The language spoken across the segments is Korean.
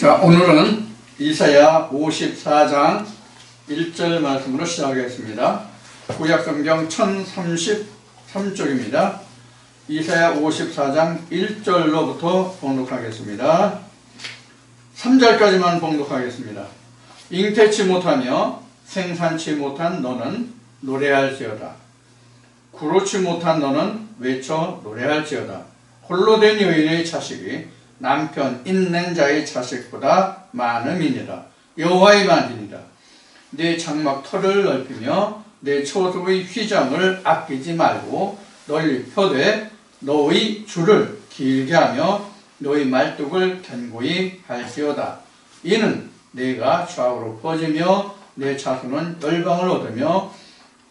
자, 오늘은 이사야 54장 1절 말씀으로 시작하겠습니다. 구약성경 1033쪽입니다. 이사야 54장 1절로부터 봉독하겠습니다. 3절까지만 봉독하겠습니다. 잉태치 못하며 생산치 못한 너는 노래할지어다. 구로치 못한 너는 외쳐 노래할지어다. 홀로 된 여인의 자식이 남편 있는 자의 자식보다 많음이니라. 여호와의 말이니라. 내 장막 털을 넓히며 내 초소의 휘장을 아끼지 말고 널리 펴되 너의 줄을 길게 하며 너의 말뚝을 견고히 할지어다. 이는 내가 좌우로 퍼지며 내 자손은 열방을 얻으며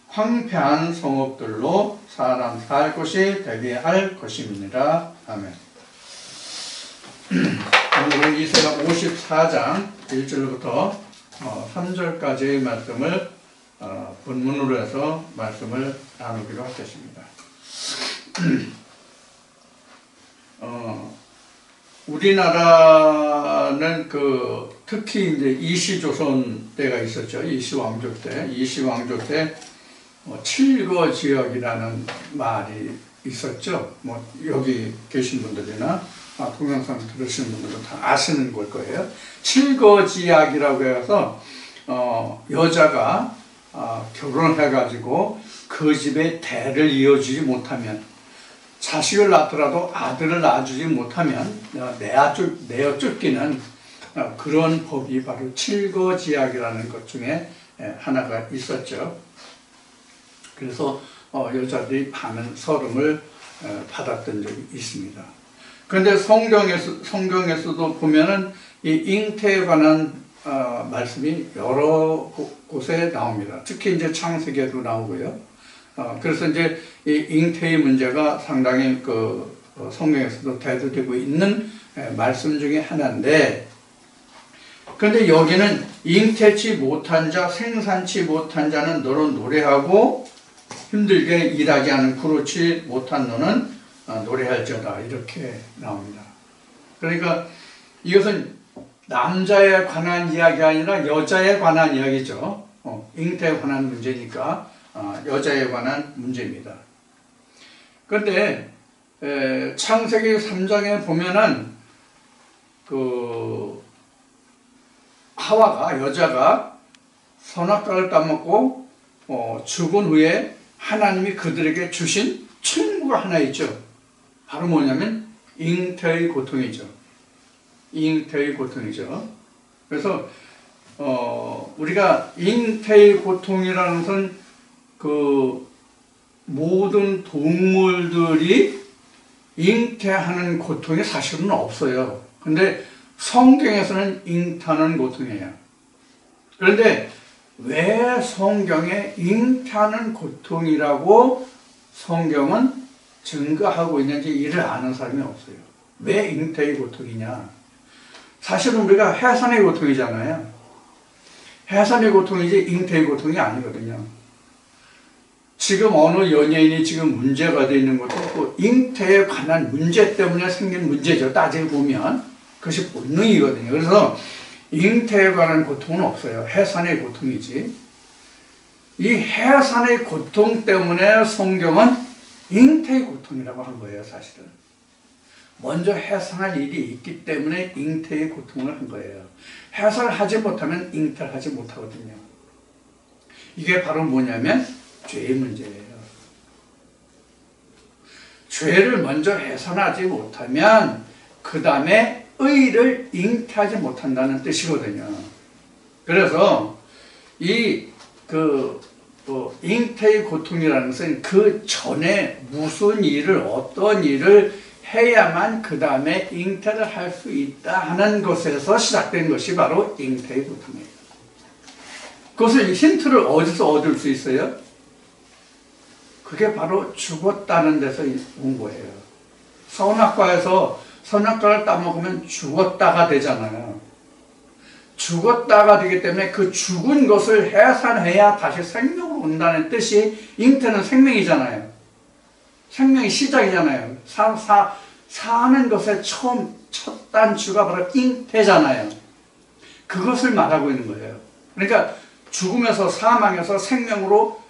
황폐한 성읍들로 사람 살 곳이 되게 할 것임이니라. 아멘. 오늘은 이사야 54장 1절부터 3절까지의 말씀을 본문으로 해서 말씀을 나누기로 하겠습니다. 우리나라는 특히 이제 이시조선 때가 있었죠. 이시왕조 때 칠거 지역이라는 말이 있었죠. 여기 계신 분들이나 동영상 들으시는 분들은 다 아시는 걸 거예요. 칠거지약이라고 해서 여자가 결혼해가지고 그 집의 대를 이어주지 못하면, 자식을 낳더라도 아들을 낳아주지 못하면 내어 쫓기는 그런 법이 바로 칠거지약이라는 것 중에 하나가 있었죠. 그래서 여자들이 많은 서름을 받았던 적이 있습니다. 그런데 성경에서도 보면은 이 잉태에 관한 말씀이 여러 곳에 나옵니다. 특히 이제 창세기에도 나오고요. 그래서 이제 이 잉태의 문제가 상당히 성경에서도 대두되고 있는 말씀 중에 하나인데, 그런데 여기는 잉태치 못한 자, 생산치 못한 자는 너는 노래하고 힘들게 일하지 않은 구로치 못한 너는 노래할지어다, 이렇게 나옵니다. 그러니까 이것은 남자에 관한 이야기가 아니라 여자에 관한 이야기죠. 잉태에 관한 문제니까 여자에 관한 문제입니다. 그런데 창세기 3장에 보면은 하와가, 여자가 선악과를 따먹고 죽은 후에 하나님이 그들에게 주신 책무가 하나 있죠. 바로 뭐냐면 잉태의 고통이죠. 잉태의 고통이죠. 그래서 우리가 잉태의 고통이라는 것은 모든 동물들이 잉태하는 고통이 사실은 없어요. 근데 성경에서는 잉태하는 고통이에요. 그런데 왜 성경에 잉태하는 고통이라고 성경은 증거하고 있는지 이를 아는 사람이 없어요. 왜 잉태의 고통이냐? 사실은 우리가 해산의 고통이잖아요. 해산의 고통이지 잉태의 고통이 아니거든요. 지금 어느 연예인이 지금 문제가 되어 있는 것도 잉태에 관한 문제 때문에 생긴 문제죠. 따지고 보면 그것이 본능이거든요. 그래서 잉태에 관한 고통은 없어요. 해산의 고통이지. 이 해산의 고통 때문에 성경은 잉태의 고통이라고 한 거예요, 사실은. 먼저 해산할 일이 있기 때문에 잉태의 고통을 한 거예요. 해산을 하지 못하면 잉태를 하지 못하거든요. 이게 바로 뭐냐면 죄의 문제예요. 죄를 먼저 해산하지 못하면 그 다음에 의를 잉태하지 못한다는 뜻이거든요. 그래서 잉태의 고통이라는 것은 그 전에 무슨 일을, 어떤 일을 해야만 그 다음에 잉태를 할 수 있다 하는 것에서 시작된 것이 바로 잉태의 고통이에요. 그것을 힌트를 어디서 얻을 수 있어요? 그게 바로 죽었다는 데서 온 거예요. 선악과에서 선악과를 따먹으면 죽었다가 되잖아요. 죽었다가 되기 때문에 그 죽은 것을 해산해야 다시 생명으로 온다는 뜻이, 잉태는 생명이잖아요. 생명의 시작이잖아요. 사는 것의 첫 단추가 바로 잉태잖아요. 그것을 말하고 있는 거예요. 그러니까 죽음에서 사망에서 생명으로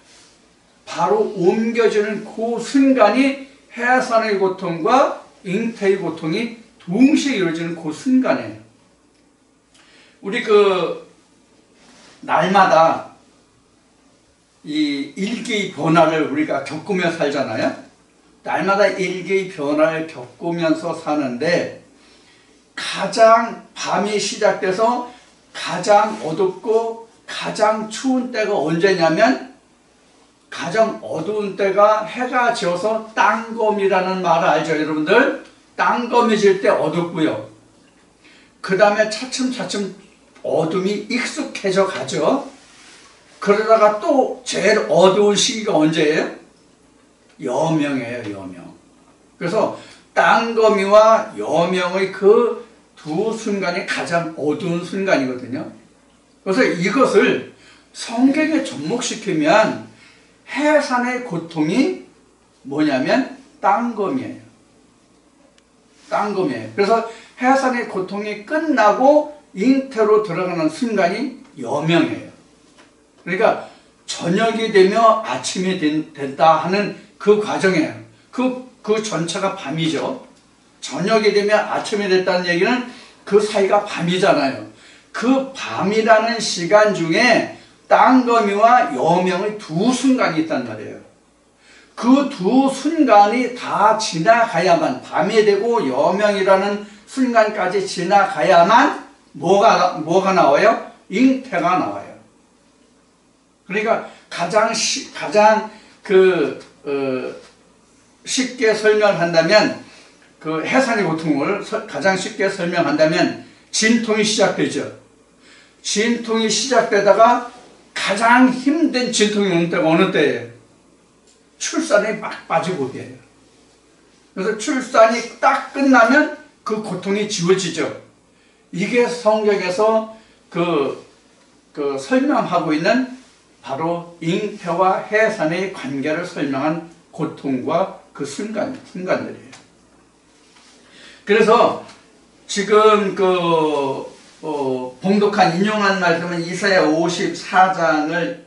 바로 옮겨지는 그 순간이 해산의 고통과 잉태의 고통이 동시에 이루어지는 그 순간이에요. 우리 날마다 이 일기의 변화를 우리가 겪으며 살잖아요. 날마다 일기의 변화를 겪으면서 사는데 가장 밤이 시작돼서 가장 어둡고 가장 추운 때가 언제냐면 가장 어두운 때가 해가 지어서 땅검이라는 말을 알죠, 여러분들? 땅검이 질 때 어둡고요. 그 다음에 차츰차츰 어둠이 익숙해져 가죠. 그러다가 또 제일 어두운 시기가 언제예요? 여명이에요, 여명. 그래서 땅거미와 여명의 그 두 순간이 가장 어두운 순간이거든요. 그래서 이것을 성경에 접목시키면 해산의 고통이 뭐냐면 땅거미예요. 땅거미예요. 그래서 해산의 고통이 끝나고 잉태로 들어가는 순간이 여명이에요. 그러니까 저녁이 되며 아침이 된다 하는 그 과정이에요. 그 전체가 밤이죠. 저녁이 되면 아침이 됐다는 얘기는 그 사이가 밤이잖아요. 그 밤이라는 시간 중에 땅거미와 여명의 두 순간이 있단 말이에요. 그 두 순간이 다 지나가야만, 밤이 되고 여명이라는 순간까지 지나가야만 뭐가 나와요? 잉태가 나와요. 그러니까 가장 쉽게 설명한다면, 그 해산의 고통을 가장 쉽게 설명한다면 진통이 시작되죠. 진통이 시작되다가 가장 힘든 진통이 오는 때가 어느 때예요? 출산이 막 빠지고비예요. 그래서 출산이 딱 끝나면 그 고통이 지워지죠. 이게 성경에서 설명하고 있는 바로 잉태와 해산의 관계를 설명한 고통과 그 순간들이에요. 그래서 지금 봉독한 인용한 말씀은 이사야 54장을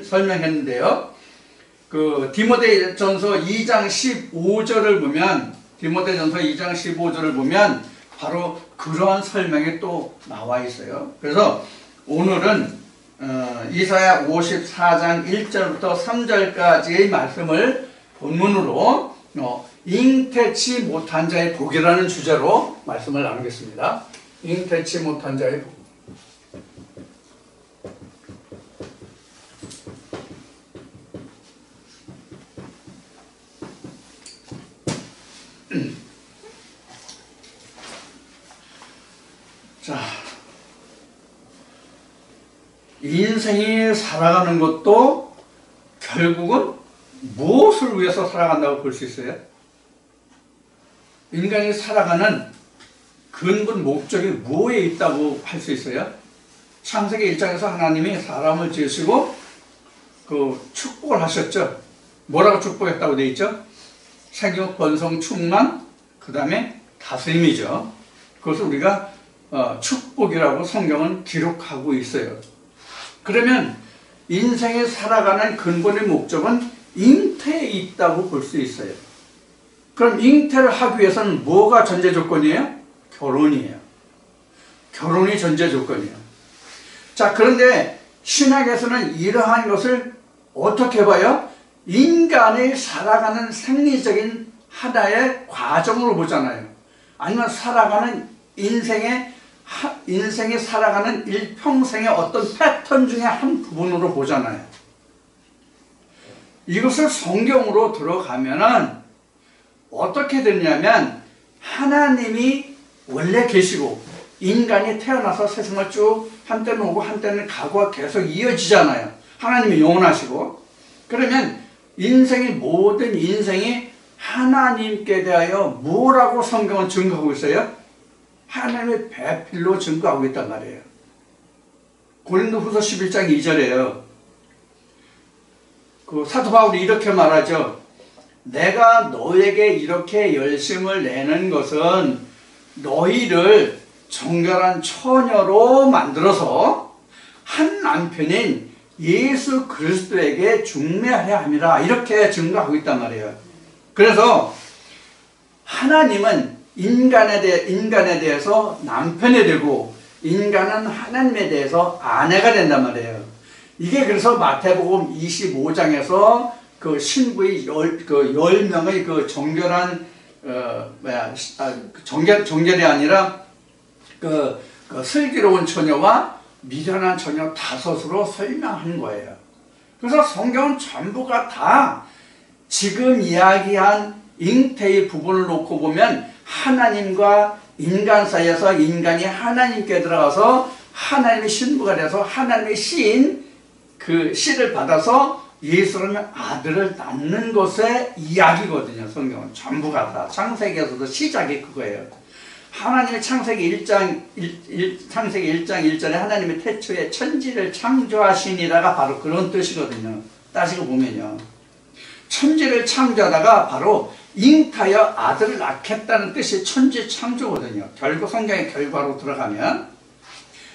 설명했는데요. 디모데전서 2장 15절을 보면, 디모데전서 2장 15절을 보면 바로 그러한 설명이 또 나와 있어요. 그래서 오늘은 이사야 54장 1절부터 3절까지의 말씀을 본문으로 잉태치 못한 자의 복이라는 주제로 말씀을 나누겠습니다. 잉태치 못한 자의 복. 자, 인생이 살아가는 것도 결국은 무엇을 위해서 살아간다고 볼 수 있어요? 인간이 살아가는 근본 목적이 뭐에 있다고 할 수 있어요? 창세기 1장에서 하나님이 사람을 지으시고 축복을 하셨죠. 뭐라고 축복했다고 되어 있죠? 생육, 번성, 충만, 그 다음에 다스림이죠. 그것을 우리가 축복이라고 성경은 기록하고 있어요. 그러면 인생에 살아가는 근본의 목적은 잉태에 있다고 볼 수 있어요. 그럼 잉태를 하기 위해서는 뭐가 전제 조건이에요? 결혼이에요. 결혼이 전제 조건이에요. 자, 그런데 신학에서는 이러한 것을 어떻게 봐요? 인간이 살아가는 생리적인 하나의 과정으로 보잖아요. 아니면 살아가는 인생이 살아가는 일평생의 어떤 패턴 중에 한 부분으로 보잖아요. 이것을 성경으로 들어가면은 어떻게 되냐면 하나님이 원래 계시고 인간이 태어나서 세상을 쭉 한때는 오고 한때는 가고 계속 이어지잖아요. 하나님이 영원하시고. 그러면 모든 인생이 하나님께 대하여 뭐라고 성경은 증거하고 있어요? 하나님의 배필로 증거하고 있단 말이에요. 고린도후서 11장 2절에요. 사도 바울이 이렇게 말하죠. 내가 너에게 이렇게 열심을 내는 것은 너희를 정결한 처녀로 만들어서 한 남편인 예수 그리스도에게 중매하려 함이라 이렇게 증거하고 있단 말이에요. 그래서 하나님은 인간에 대해서 남편이 되고 인간은 하나님에 대해서 아내가 된단 말이에요. 이게 그래서 마태복음 25장에서 그 신부의 10명의 그 정결한 정결이 아니라 그 슬기로운 처녀와 미련한 처녀 5으로 설명하는 거예요. 그래서 성경은 전부가 다 지금 이야기한 잉태의 부분을 놓고 보면 하나님과 인간 사이에서 인간이 하나님께 들어가서 하나님의 신부가 돼서 하나님의 씨인 그 씨를 받아서 예수라는 아들을 낳는 것의 이야기거든요. 성경은 전부가 다. 창세기에서도 시작이 그거예요. 하나님의 창세기 1장 1절에 하나님의 태초에 천지를 창조하시니라가 바로 그런 뜻이거든요. 따지고 보면요. 천지를 창조하다가 바로 잉타여 아들을 낳겠다는 뜻이 천지 창조거든요. 결국 성경의 결과로 들어가면.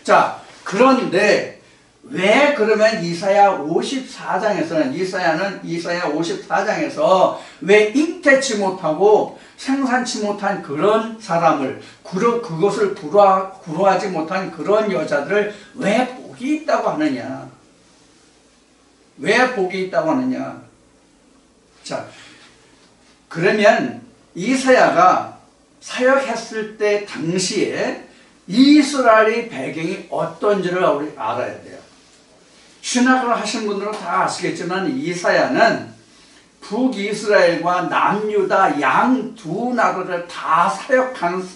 자, 그런데 왜 그러면 이사야 54장에서는 이사야 54장에서 왜 잉태치 못하고 생산치 못한 그런 사람을 그것을 구로하지 못한 그런 여자들을 왜 복이 있다고 하느냐? 왜 복이 있다고 하느냐? 자, 그러면 이사야가 사역했을 때 당시에 이스라엘의 배경이 어떤지를 우리 알아야 돼요. 신학을 하신 분들은 다 아시겠지만 이사야는 북이스라엘과 남유다 양 두 나라를 다 사역한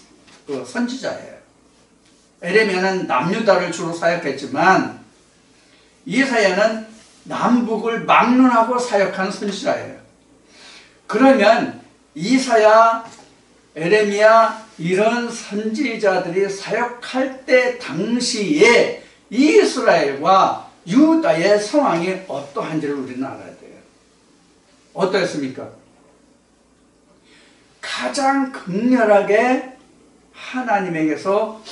선지자예요. 에레미야는 남유다를 주로 사역했지만 이사야는 남북을 막론하고 사역한 선지자예요. 그러면 이사야, 에레미야 이런 선지자들이 사역할 때 당시에 이스라엘과 유다의 상황이 어떠한지를 우리는 알아야 돼요. 어떠했습니까? 가장 극렬하게 하나님에게서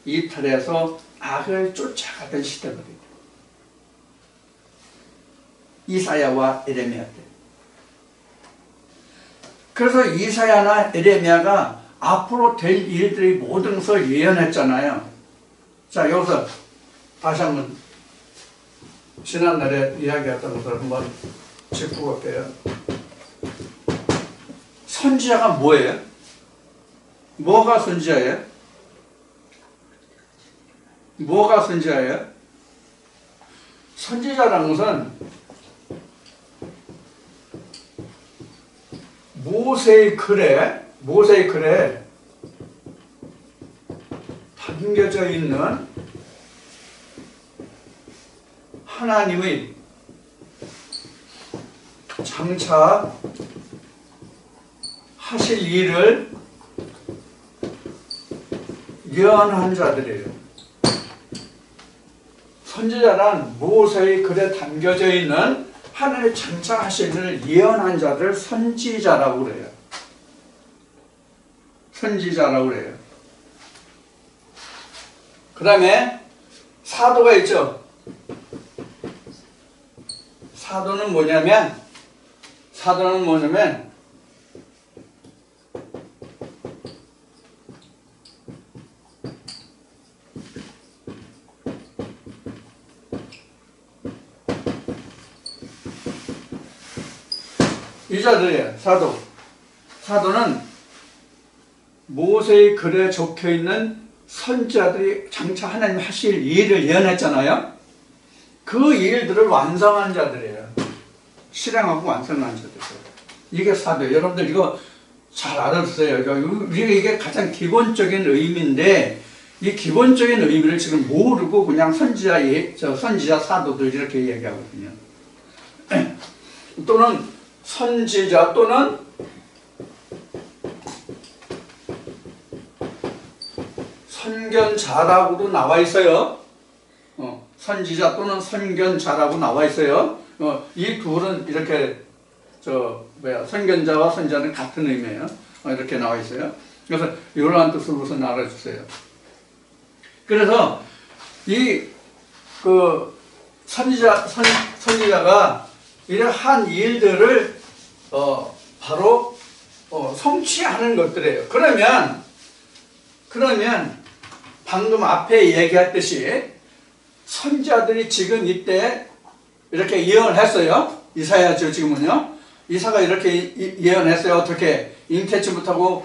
이탈해서 악을 쫓아가던 시대거든요. 이사야와 에레미야 때. 그래서 이사야나 에레미야가 앞으로 될 일들이 모든 것을 예언했잖아요. 자, 여기서 다시 한번 지난날에 이야기했던 것을 한번 짚고 볼게요. 선지자가 뭐예요? 뭐가 선지자예요? 뭐가 선지자예요? 선지자라는 것은 모세의 글에 담겨져 있는 하나님의 장차 하실 일을 예언한 자들이에요. 선지자란 모세의 글에 담겨져 있는 하나님의 장차 하실 일을 예언한 자들 선지자라고 그래요. 선지자라고 그래요. 그 다음에 사도가 있죠. 사도는 뭐냐면 2자들이에요. 사도는 모세의 글에 적혀있는 선지자들이 장차 하나님 하실 일을 예언했잖아요. 그 일들을 완성한 자들이에요. 실행하고 완성한 자들이에요. 이게 사도예요. 여러분들 이거 잘 알아두세요. 우리가 이게 가장 기본적인 의미인데 이 기본적인 의미를 지금 모르고 그냥 선지자 사도들 이렇게 얘기하거든요. 또는 선지자 또는 선견자라고도 나와 있어요. 선지자 또는 선견자라고 나와 있어요. 이 둘은 이렇게 선견자와 선지자는 같은 의미예요. 이렇게 나와 있어요. 그래서 이러한 뜻을 우선 알아주세요. 그래서 이 그 선지자가 이러한 일들을 바로 성취하는 것들이에요. 그러면 방금 앞에 얘기했듯이 선지자들이 지금 이때 이렇게 예언을 했어요. 이사야죠. 지금은요. 이사가 이렇게 예언했어요. 어떻게 잉태치 못하고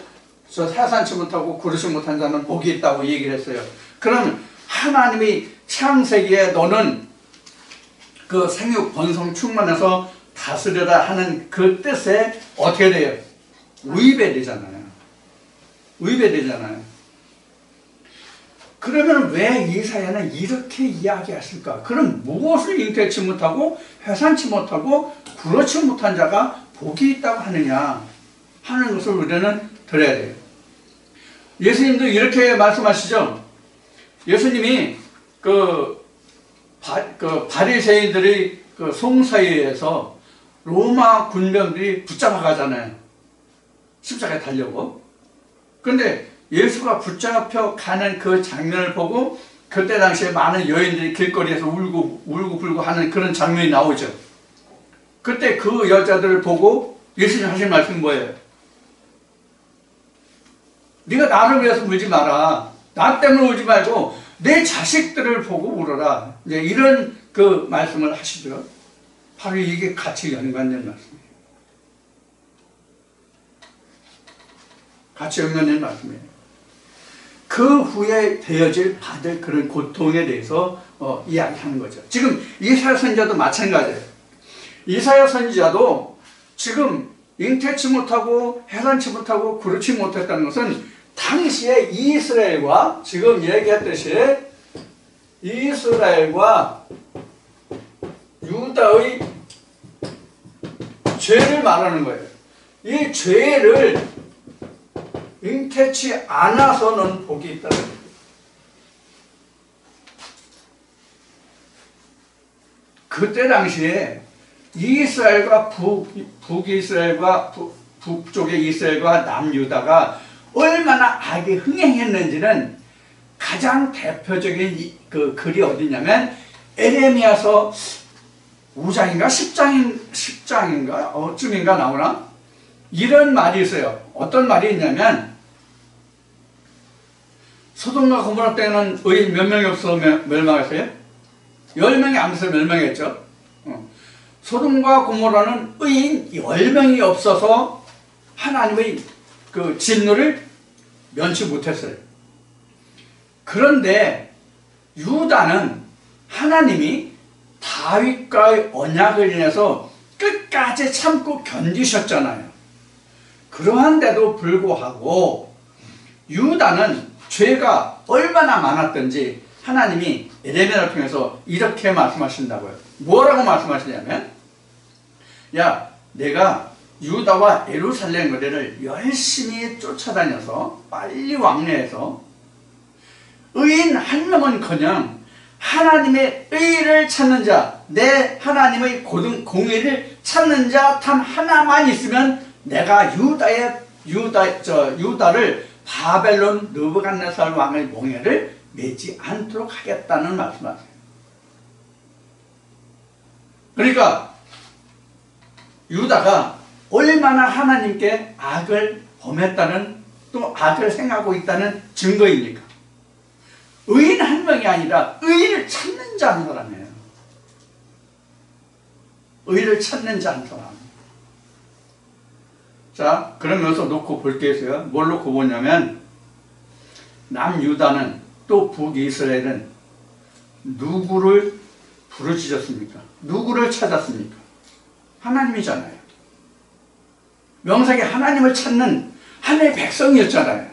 해산치 못하고 그르지 못한 자는 복이 있다고 얘기를 했어요. 그러면 하나님이 창세기에 너는 그 생육 번성 충만해서 다스려라 하는 그 뜻에 어떻게 돼요? 위배되잖아요. 그러면 왜 이사야는 이렇게 이야기했을까? 그럼 무엇을 잉태치 못하고 해산치 못하고 그렇지 못한 자가 복이 있다고 하느냐 하는 것을 우리는 들어야 돼요. 예수님도 이렇게 말씀하시죠. 예수님이 바리새인들이 그 송사회에서 로마 군병들이 붙잡아 가잖아요. 십자가에 달려고. 그런데 예수가 붙잡혀 가는 그 장면을 보고 그때 당시에 많은 여인들이 길거리에서 울고 불고 하는 그런 장면이 나오죠. 그때 그 여자들을 보고 예수님 하신 말씀이 뭐예요? 네가 나를 위해서 울지 마라. 나 때문에 울지 말고 내 자식들을 보고 울어라. 이제 이런 그 말씀을 하시죠. 바로 이게 같이 연관된 말씀이에요. 같이 연관된 말씀이에요. 그 후에 받을 그런 고통에 대해서 이야기하는 거죠. 지금 이사야 선지자도 마찬가지예요. 이사야 선지자도 지금 잉태치 못하고 해산치 못하고 그렇지 못했다는 것은 당시에 이스라엘과 지금 얘기했듯이 이스라엘과 유다의 죄를 말하는 거예요. 이 죄를 잉태치 않아서는 복이 있다는 거예요. 그때 당시에 이스라엘과 북이스라엘과 북쪽의 이스라엘과 남유다가 얼마나 악이 흥행했는지는 가장 대표적인 그 글이 어디냐면 에레미야서 5장인가 10장인가 어쯤인가 나오나? 이런 말이 있어요. 어떤 말이 있냐면 소돔과 고모라 때는 의인 몇 명이 없어서 멸망했어요? 10명이 안 돼서 멸망했죠. 소돔과 고모라는 의인 10명이 없어서 하나님의 그 진노를 면치 못했어요. 그런데 유다는 하나님이 다윗과의 언약을 인해서 끝까지 참고 견디셨잖아요. 그러한데도 불구하고 유다는 죄가 얼마나 많았던지 하나님이 에레미야를 통해서 이렇게 말씀하신다고요. 뭐라고 말씀하시냐면 야, 내가 유다와 예루살렘 거리를 열심히 쫓아다녀서 빨리 왕래해서 의인 한 명은커녕 하나님의 의를 찾는 자, 내 하나님의 공의를 찾는 자 단 하나만 있으면 내가 유다를 바벨론 느부갓네살 왕의 몽해를 매지 않도록 하겠다는 말씀하세요. 그러니까 유다가 얼마나 하나님께 악을 범했다는 또 악을 행하고 있다는 증거입니까? 의인 한 명이 아니라 의를 찾는 자 한 사람이에요. 의를 찾는 자 한 사람. 자, 그러면서 놓고 볼 게 있어요. 뭘 놓고 보냐면 남유다는 또 북이스라엘은 누구를 부르짖었습니까? 누구를 찾았습니까? 하나님이잖아요. 명색이 하나님을 찾는 하나님의 백성이었잖아요.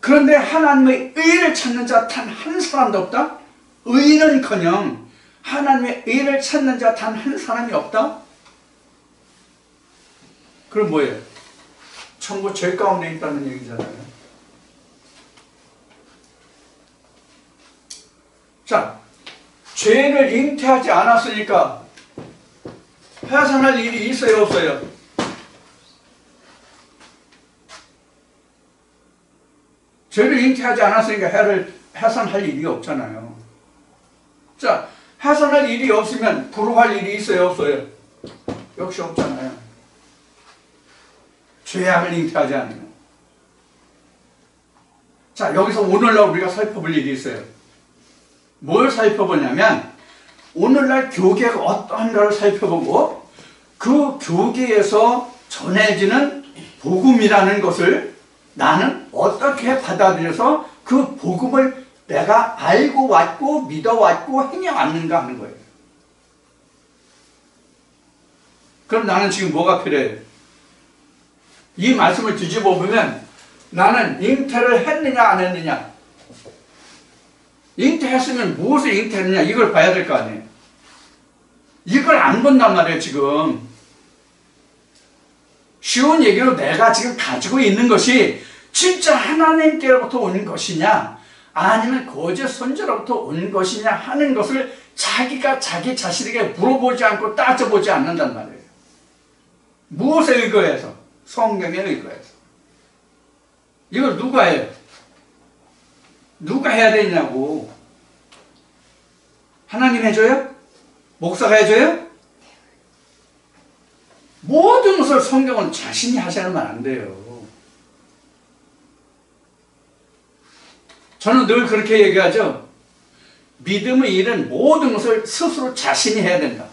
그런데 하나님의 의를 찾는 자 단 한 사람도 없다? 의인은커녕 하나님의 의를 찾는 자 단 한 사람이 없다? 그럼 뭐예요? 전부 죄 가운데 있다는 얘기잖아요. 자, 죄를 잉태하지 않았으니까 해산할 일이 있어요, 없어요? 죄를 잉태하지 않았으니까 해산할 일이 없잖아요. 자, 해산할 일이 없으면 부르할 일이 있어요, 없어요? 역시 없잖아요. 죄악을 잉태하지 않으면. 자, 여기서 오늘날 우리가 살펴볼 일이 있어요. 뭘 살펴보냐면 오늘날 교계가 어떠한가를 살펴보고 그 교계에서 전해지는 복음이라는 것을 나는 어떻게 받아들여서 그 복음을 내가 알고 왔고 믿어왔고 행해왔는가 하는 거예요. 그럼 나는 지금 뭐가 필요해요? 이 말씀을 뒤집어 보면 나는 잉태를 했느냐 안 했느냐, 잉태했으면 무엇을 잉태했느냐 이걸 봐야 될 거 아니에요. 이걸 안 본단 말이에요. 지금 쉬운 얘기로 내가 지금 가지고 있는 것이 진짜 하나님께로부터 온 것이냐 아니면 거짓 선지로부터 온 것이냐 하는 것을 자기가 자기 자신에게 물어보지 않고 따져보지 않는단 말이에요. 무엇에 의거해서? 성경에 의거해서. 이걸 누가 해요? 누가 해야 되냐고. 하나님 해줘요? 목사가 해줘요? 모든 것을 성경은 자신이 하셔야만 안 돼요. 저는 늘 그렇게 얘기하죠. 믿음의 일은 모든 것을 스스로 자신이 해야 된다.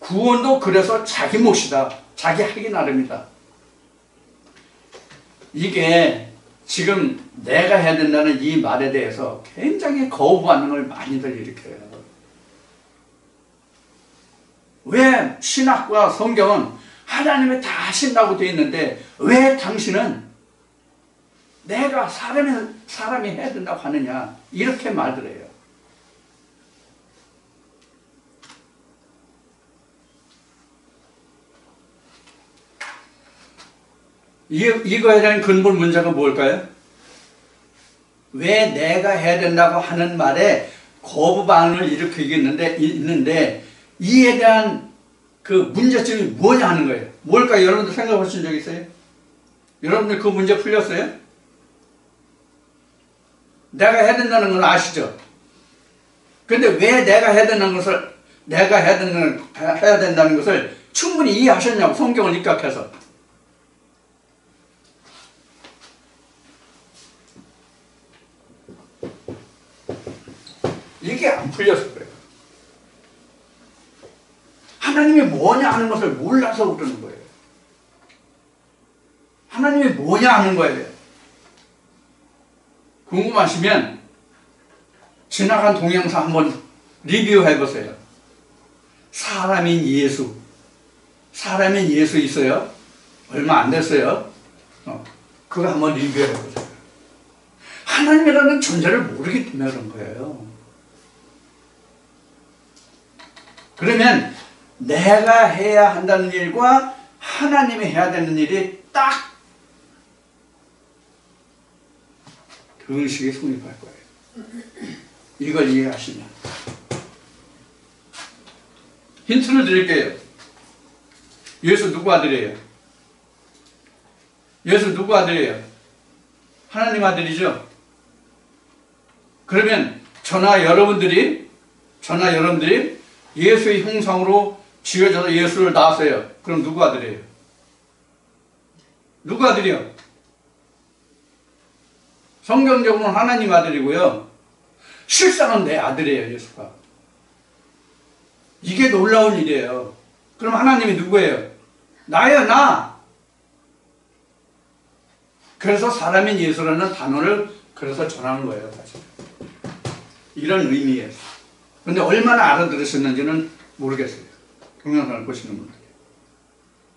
구원도 그래서 자기 몫이다. 자기 하기 나름이다. 이게 지금 내가 해야 된다는 이 말에 대해서 굉장히 거부 반응을 많이들 일으켜요. 왜 신학과 성경은 하나님이 다 하신다고 되어 있는데 왜 당신은 내가 사람이 해야 된다고 하느냐 이렇게 말들 해요. 이거에 대한 근본 문제가 뭘까요? 왜 내가 해야 된다고 하는 말에 거부 반응을 있는데 이에 대한 그 문제점이 뭐냐 하는 거예요. 뭘까요? 여러분들 생각해 보신 적 있어요? 여러분들 그 문제 풀렸어요? 내가 해야 된다는 건 아시죠? 근데 왜 내가 해야 된다는 것을 충분히 이해하셨냐고, 성경을 입각해서. 이게 안 풀렸을 거예요. 하나님이 뭐냐 하는 것을 몰라서 그러는 거예요. 하나님이 뭐냐 하는 거예요. 궁금하시면 지나간 동영상 한번 리뷰해 보세요. 사람인 예수 있어요? 얼마 안 됐어요. 그거 한번 리뷰해 보세요. 하나님이라는 존재를 모르기 때문에 그런 거예요. 그러면 내가 해야 한다는 일과 하나님이 해야 되는 일이 딱 의식에 성립할 거예요. 이걸 이해하시면. 힌트를 드릴게요. 예수 누구 아들이에요? 예수 누구 아들이에요? 하나님 아들이죠? 그러면 저나 여러분들이 예수의 형상으로 지어져서 예수를 낳았어요. 그럼 누구 아들이에요? 누구 아들이요? 성경적으로는 하나님 아들이고요. 실상은 내 아들이에요, 예수가. 이게 놀라운 일이에요. 그럼 하나님이 누구예요? 나예요, 나. 그래서 사람인 예수라는 단어를 그래서 전하는 거예요, 사실. 이런 의미예요. 근데 얼마나 알아들으셨는지는 모르겠어요. 동영상을 보시는 분들.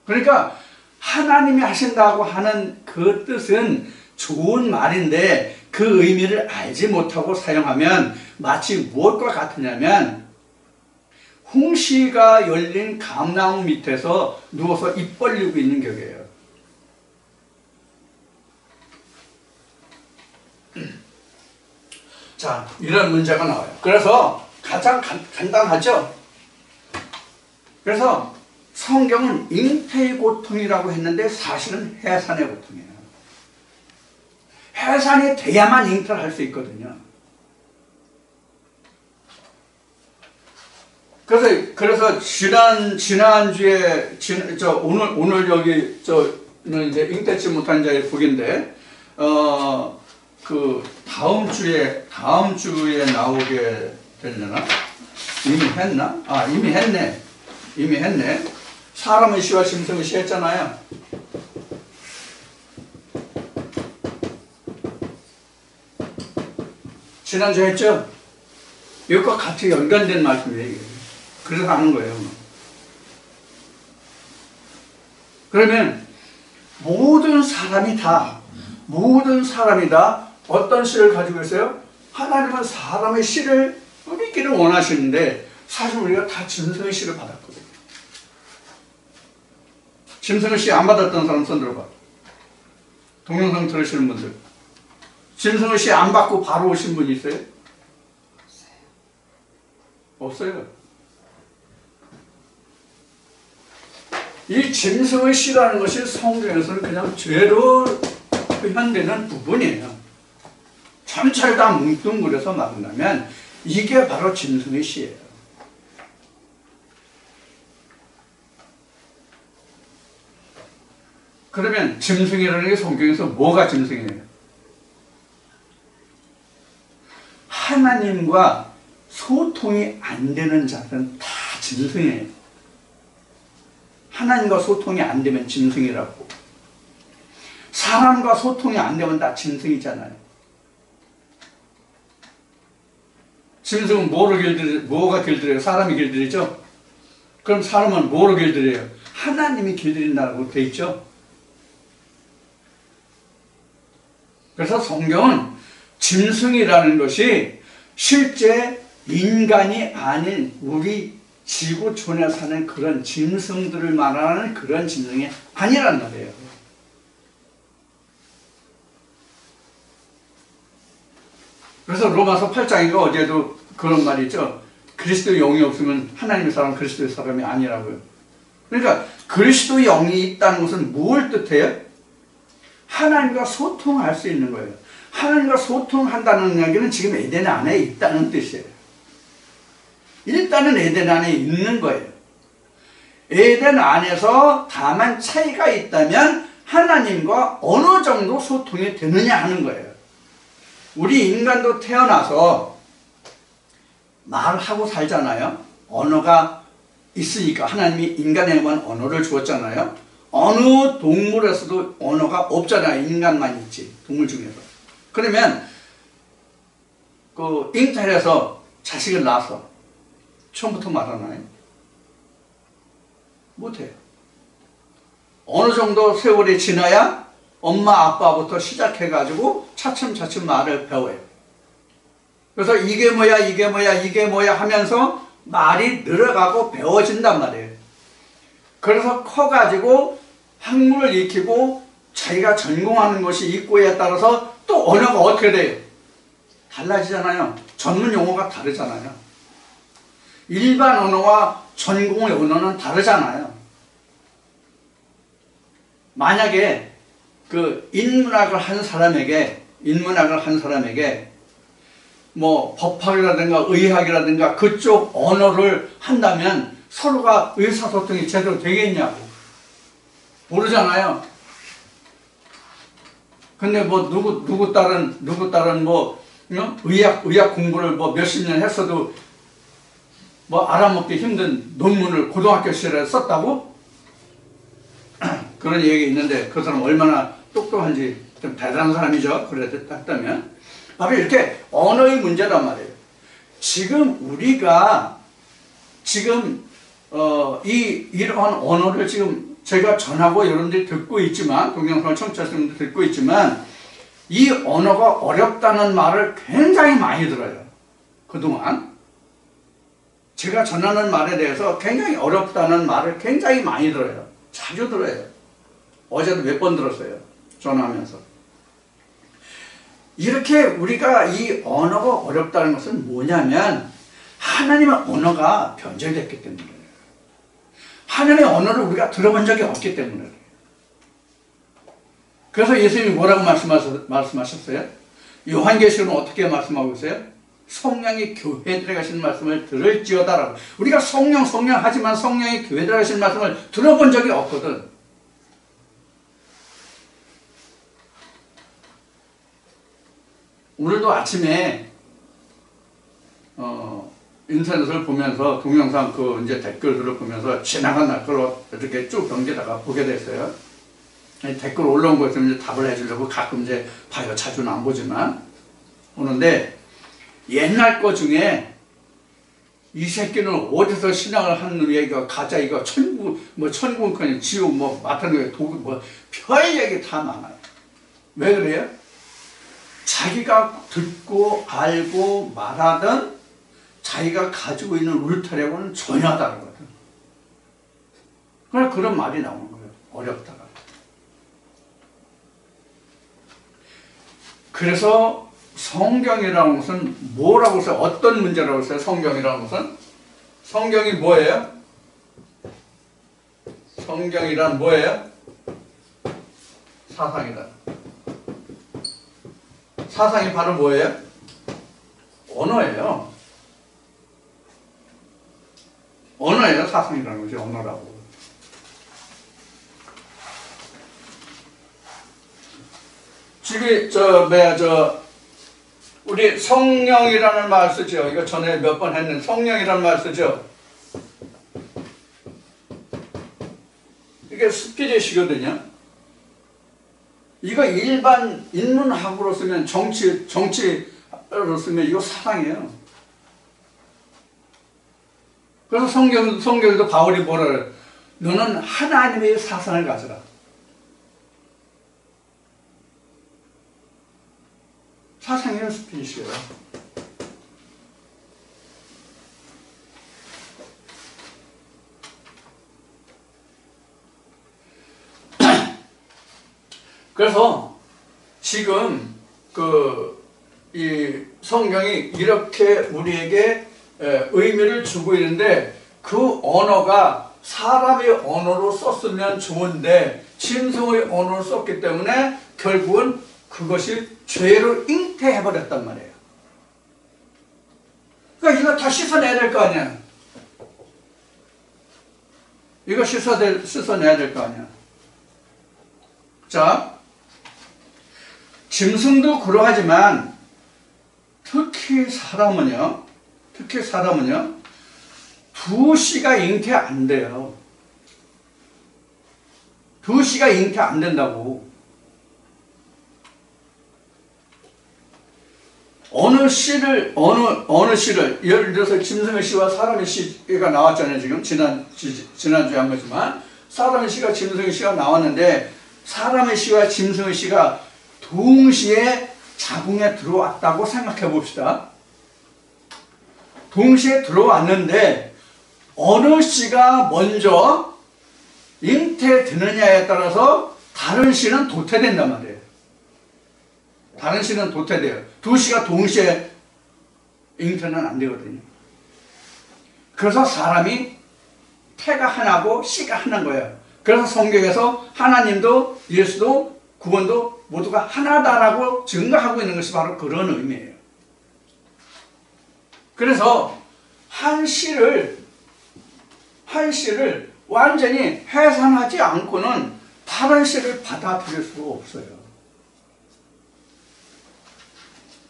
그러니까 하나님이 하신다고 하는 그 뜻은 좋은 말인데 그 의미를 알지 못하고 사용하면 마치 무엇과 같으냐면 홍시가 열린 감나무 밑에서 누워서 입 벌리고 있는 격이에요. 자, 이런 문제가 나와요. 그래서 가장 간단하죠? 그래서 성경은 잉태의 고통이라고 했는데 사실은 해산의 고통이에요. 해산이 돼야만 잉태를 할 수 있거든요. 그래서 지난주에 오늘 여기 저는 이제 잉태치 못한 자의 복인데 그 다음 주에 나오게 되려나? 이미 했나? 이미 했네. 사람의 시와 짐승의 시 했잖아요. 지난주에 했죠? 이것과 같이 연관된 말씀이에요. 그래서 하는 거예요. 그러면 모든 사람이 다 어떤 씨를 가지고 있어요? 하나님은 사람의 씨를 뿌리기를 원하시는데 사실 우리가 다 짐승의 씨를 받았거든요. 짐승의 씨 안 받았던 사람 손 들어봐. 동영상 들으시는 분들. 짐승의 씨 안 받고 바로 오신 분 있어요? 없어요. 이 짐승의 씨라는 것이 성경에서는 그냥 죄로 표현되는 부분이에요. 전체를 다 뭉뚱그려서 말한다면 이게 바로 짐승의 씨예요. 그러면 짐승이라는 게 성경에서 뭐가 짐승이에요? 하나님과 소통이 안 되는 자들은 다 짐승이에요. 하나님과 소통이 안 되면 짐승이라고. 사람과 소통이 안 되면 다 짐승이잖아요. 짐승은 뭐가 길들여요? 사람이 길들이죠? 그럼 사람은 뭐로 길들여요? 하나님이 길들인다고 돼 있죠? 그래서 성경은 짐승이라는 것이 실제 인간이 아닌 우리 지구촌에 사는 그런 짐승들을 말하는 그런 짐승이 아니란 말이에요. 그래서 로마서 8장인가 어제도 그런 말이 있죠. 그리스도의 영이 없으면 하나님의 사람 그리스도의 사람이 아니라고요. 그러니까 그리스도의 영이 있다는 것은 뭘 뜻해요? 하나님과 소통할 수 있는 거예요. 하나님과 소통한다는 이야기는 지금 에덴 안에 있다는 뜻이에요. 일단은 에덴 안에 있는 거예요. 에덴 안에서 다만 차이가 있다면 하나님과 어느 정도 소통이 되느냐 하는 거예요. 우리 인간도 태어나서 말하고 살잖아요. 언어가 있으니까 하나님이 인간에게만 언어를 주었잖아요. 어느 동물에서도 언어가 없잖아요. 인간만 있지. 동물 중에서. 그러면 그 잉태해서 자식을 낳아서 처음부터 말하나요? 못해요. 어느 정도 세월이 지나야 엄마 아빠부터 시작해가지고 차츰차츰 말을 배워요. 그래서 이게 뭐야 하면서 말이 늘어가고 배워진단 말이에요. 그래서 커가지고 학문을 익히고 자기가 전공하는 것이 있고에 따라서 또 언어가 어떻게 돼요? 달라지잖아요. 전문 용어가 다르잖아요. 일반 언어와 전공의 언어는 다르잖아요. 만약에 그 인문학을 한 사람에게 뭐 법학이라든가 의학이라든가 그쪽 언어를 한다면 서로가 의사소통이 제대로 되겠냐고 모르잖아요. 근데 뭐 누구 딸은 뭐 의학 공부를 뭐 몇십 년 했어도 뭐 알아먹기 힘든 논문을 고등학교 시절에 썼다고? 그런 얘기 있는데 그 사람 얼마나 똑똑한지 좀 대단한 사람이죠. 그랬다면 바로 이렇게 언어의 문제란 말이에요. 지금 우리가 이러한 언어를 지금 제가 전하고 여러분들이 듣고 있지만 동영상을 청취하시는 분들 듣고 있지만 이 언어가 어렵다는 말을 굉장히 많이 들어요. 그동안 제가 전하는 말에 대해서 굉장히 어렵다는 말을 굉장히 많이 들어요. 자주 들어요. 어제도 몇 번 들었어요. 전화하면서. 이렇게 우리가 이 언어가 어렵다는 것은 뭐냐면 하나님의 언어가 변절됐기 때문이에요. 하나님의 언어를 우리가 들어본 적이 없기 때문에. 그래서 예수님이 뭐라고 말씀하셨어요? 요한계시록은 어떻게 말씀하고 있어요? 성령이 교회에 들어가시는 말씀을 들을지어다라고. 우리가 성령 하지만 성령이 교회에 들어가시는 말씀을 들어본 적이 없거든. 오늘도 아침에 인터넷을 보면서 동영상 이제 댓글들을 보면서 지나간 날걸 이렇게 쭉 넘기다가 보게 됐어요. 댓글 올라온 거 있으면 이제 답을 해주려고 가끔 이제 봐요. 자주는 안 보지만 오는데 옛날 거 중에 이 새끼는 어디서 신앙을 하는 얘기가 가짜 이거 천국은 지옥 마탄 독 별 얘기 다 많아요. 왜 그래요? 자기가 듣고 알고 말하던 자기가 가지고 있는 울타리하고는 전혀 다르거든. 그래서 그런 말이 나오는 거예요. 어렵다가. 그래서 성경이라는 것은 뭐라고 써요? 어떤 문제라고 써요? 성경이라는 것은? 성경이 뭐예요? 성경이란 뭐예요? 사상이다. 사상이 바로 뭐예요? 언어예요. 언어예요. 사상이라는 거죠. 언어라고. 지금 우리 성령이라는 말 쓰죠. 이거 전에 몇 번 했는데 성령이라는 말 쓰죠. 이게 스피릿이거든요. 이거 일반 인문학으로 쓰면 정치로 쓰면 이거 사상이에요. 그래서 성경에도 바울이 뭐라 그래요? 너는 하나님의 사상을 가져라. 사상이에요, 스피릿이에요. 그래서 지금 이 성경이 이렇게 우리에게 의미를 주고 있는데 그 언어가 사람의 언어로 썼으면 좋은데 짐승의 언어로 썼기 때문에 결국은 그것이 죄로 잉태해버렸단 말이에요. 그러니까 이거 다 씻어내야 될 거 아니야. 이거 씻어내야 될 거 아니야. 자, 짐승도 그러하지만 특히 사람은요 2시가 잉태 안 돼요. 2시가 잉태 안 된다고. 어느 씨를 예를 들어서 짐승의 씨와 사람의 씨가 나왔잖아요. 지금 지난주에 한 거지만 사람의 씨가 짐승의 씨가 나왔는데 사람의 씨와 짐승의 씨가 동시에 자궁에 들어왔다고 생각해 봅시다. 동시에 들어왔는데 어느 씨가 먼저 잉태되느냐에 따라서 다른 씨는 도태된단 말이에요. 다른 씨는 도태돼요. 2씨가 동시에 잉태는 안 되거든요. 그래서 사람이 태가 하나고 씨가 하나인 거예요. 그래서 성경에서 하나님도 예수도 구원도 모두가 하나다라고 증거하고 있는 것이 바로 그런 의미예요. 그래서 한 씨를 완전히 해산하지 않고는 다른 씨를 받아들일 수가 없어요.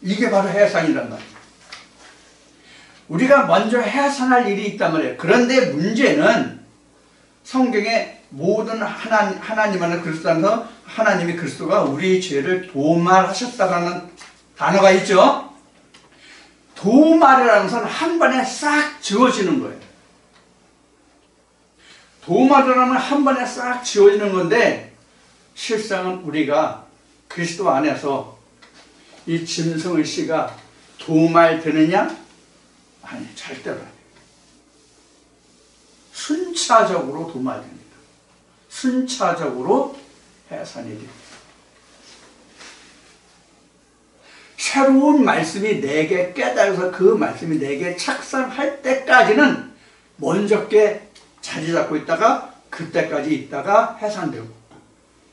이게 바로 해산이란 말이에요. 우리가 먼저 해산할 일이 있단 말이에요. 그런데 문제는 성경에 모든 하나님 안에 그리스도 안에서 하나님이 그리스도가 우리 죄를 도말하셨다라는 단어가 있죠. 도말이라는 것은 한 번에 싹 지워지는 거예요. 도말이라면 한 번에 싹 지워지는 건데 실상은 우리가 그리스도 안에서 이 짐승의 씨가 도말되느냐? 아니, 절대로 아니에요. 순차적으로 도말됩니다. 순차적으로 해산이 됩니다. 새로운 말씀이 내게 깨달아서 그 말씀이 내게 착상할 때까지는 먼저께 자리 잡고 있다가 그때까지 있다가 해산되고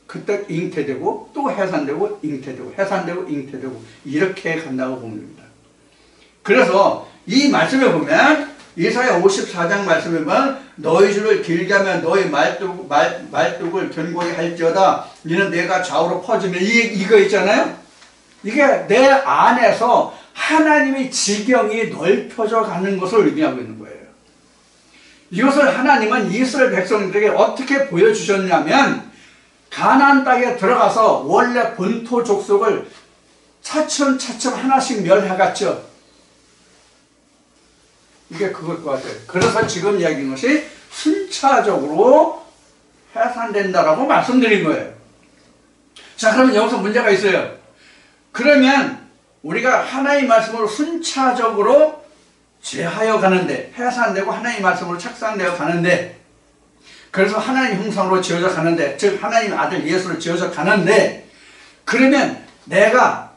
그때 잉태되고 또 해산되고 잉태되고 해산되고 잉태되고 이렇게 간다고 보면 됩니다. 그래서 이 말씀에 보면 이사야 54장 말씀에 보면 너희 줄을 길게 하면 너희 말뚝을 견고히 할지어다 이는 내가 좌우로 퍼지면 이거 있잖아요. 이게 내 안에서 하나님의 지경이 넓혀져 가는 것을 의미하고 있는 거예요. 이것을 하나님은 이스라엘 백성들에게 어떻게 보여주셨냐면 가나안 땅에 들어가서 원래 본토 족속을 차츰차츰 하나씩 멸해갔죠. 이게 그것 같아요. 그래서 지금 이야기한 것이 순차적으로 해산된다라고 말씀드린 거예요. 자, 그러면 여기서 문제가 있어요. 그러면 우리가 하나님의 말씀으로 순차적으로 죄하여 가는데 해산되고 하나님의 말씀으로 착상되어 가는데 그래서 하나님 형상으로 지어져 가는데 즉 하나님의 아들 예수로 지어져 가는데 그러면 내가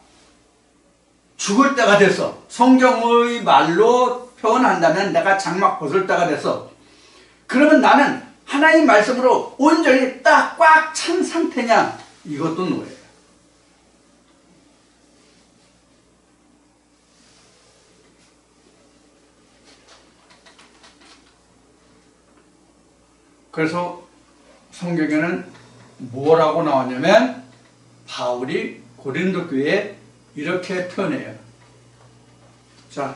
죽을 때가 됐어. 성경의 말로 표현한다면 내가 장막 벗을 때가 됐어. 그러면 나는 하나님 말씀으로 온전히 딱 꽉 찬 상태냐? 이것도 노예요. 그래서 성경에는 뭐라고 나왔냐면 바울이 고린도 교회에 이렇게 표현해요. 자,